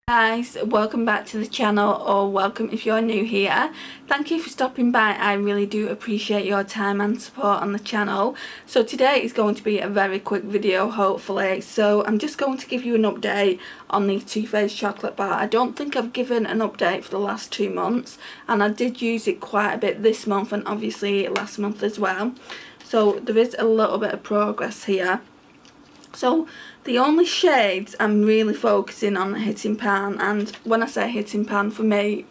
Guys, welcome back to the channel, or welcome if you're new here. Thank you for stopping by. I really do appreciate your time and support on the channel. So today is going to be a very quick video, hopefully. So I'm just going to give you an update on the Too Faced chocolate bar. I don't think I've given an update for the last 2 months, and I did use it quite a bit this month and obviously last month as well. So there is a little bit of progress here. So the only shades I'm really focusing on hitting pan, and when I say hitting pan, for me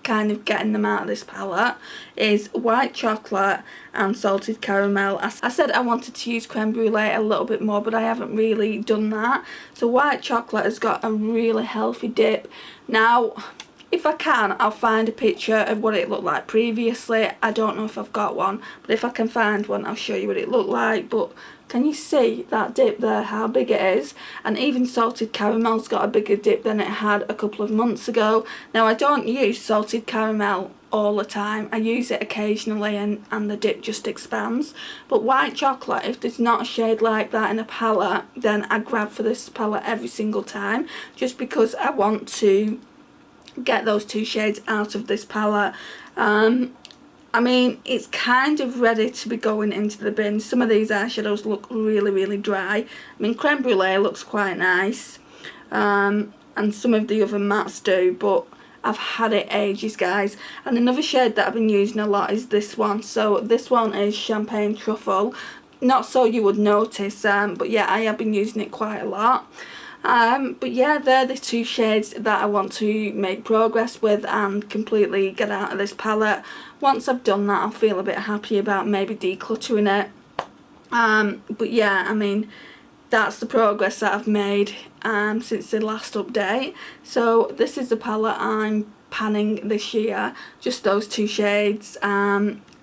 kind of getting them out of this palette, is white chocolate and salted caramel. I said I wanted to use creme brulee a little bit more, but I haven't really done that. So white chocolate has got a really healthy dip. Now if I can, I'll find a picture of what it looked like previously. I don't know if I've got one, but if I can find one, I'll show you what it looked like. But can you see that dip there, how big it is? And even salted caramel's got a bigger dip than it had a couple of months ago. Now, I don't use salted caramel all the time. I use it occasionally and the dip just expands. But white chocolate, if there's not a shade like that in a palette, then I grab for this palette every single time, just because I want to get those two shades out of this palette. I mean, it's kind of ready to be going into the bin. Some of these eyeshadows look really dry. I mean, creme brulee looks quite nice, and some of the other mattes do, but I've had it ages, guys. And another shade that I've been using a lot is this one. So this one is Champagne Truffle. Not so you would notice, but yeah, I have been using it quite a lot. But yeah, they're the two shades that I want to make progress with and completely get out of this palette. Once I've done that, I'll feel a bit happy about maybe decluttering it. But yeah, I mean, that's the progress that I've made since the last update. So this is the palette I'm panning this year, just those two shades.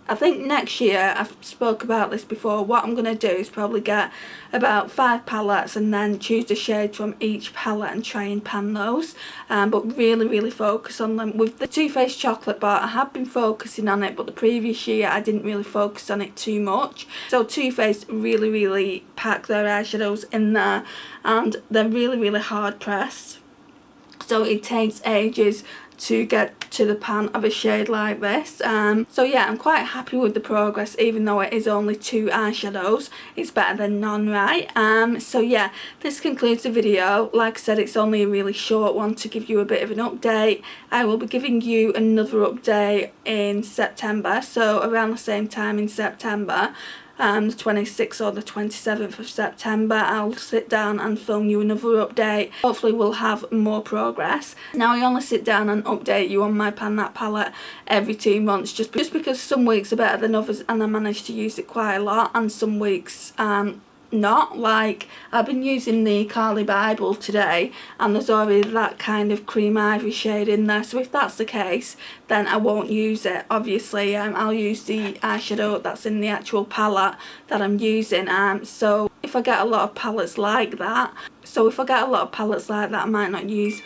I think next year, I've spoke about this before, what I'm going to do is probably get about 5 palettes and then choose a shade from each palette and try and pan those, but really focus on them. With the Too Faced chocolate bar, I have been focusing on it, but the previous year I didn't really focus on it too much. So Too Faced really pack their eyeshadows in there, and they're really hard pressed, so it takes ages to get to the pan of a shade like this. So yeah, I'm quite happy with the progress, even though it is only 2 eyeshadows. It's better than none, right? So yeah, this concludes the video. Like I said, it's only a really short one to give you a bit of an update. I will be giving you another update in September, so around the same time in September, the 26th or the 27th of September, I'll sit down and film you another update. Hopefully we'll have more progress. Now, I only sit down and update you on my Pan That palette every 2 months, just because some weeks are better than others and I manage to use it quite a lot, and some weeks not. Like, I've been using the Carly Bible today and there's already that kind of cream ivory shade in there, so if that's the case, then I won't use it. Obviously, I'll use the eyeshadow that's in the actual palette that I'm using. So if I get a lot of palettes like that, I might not use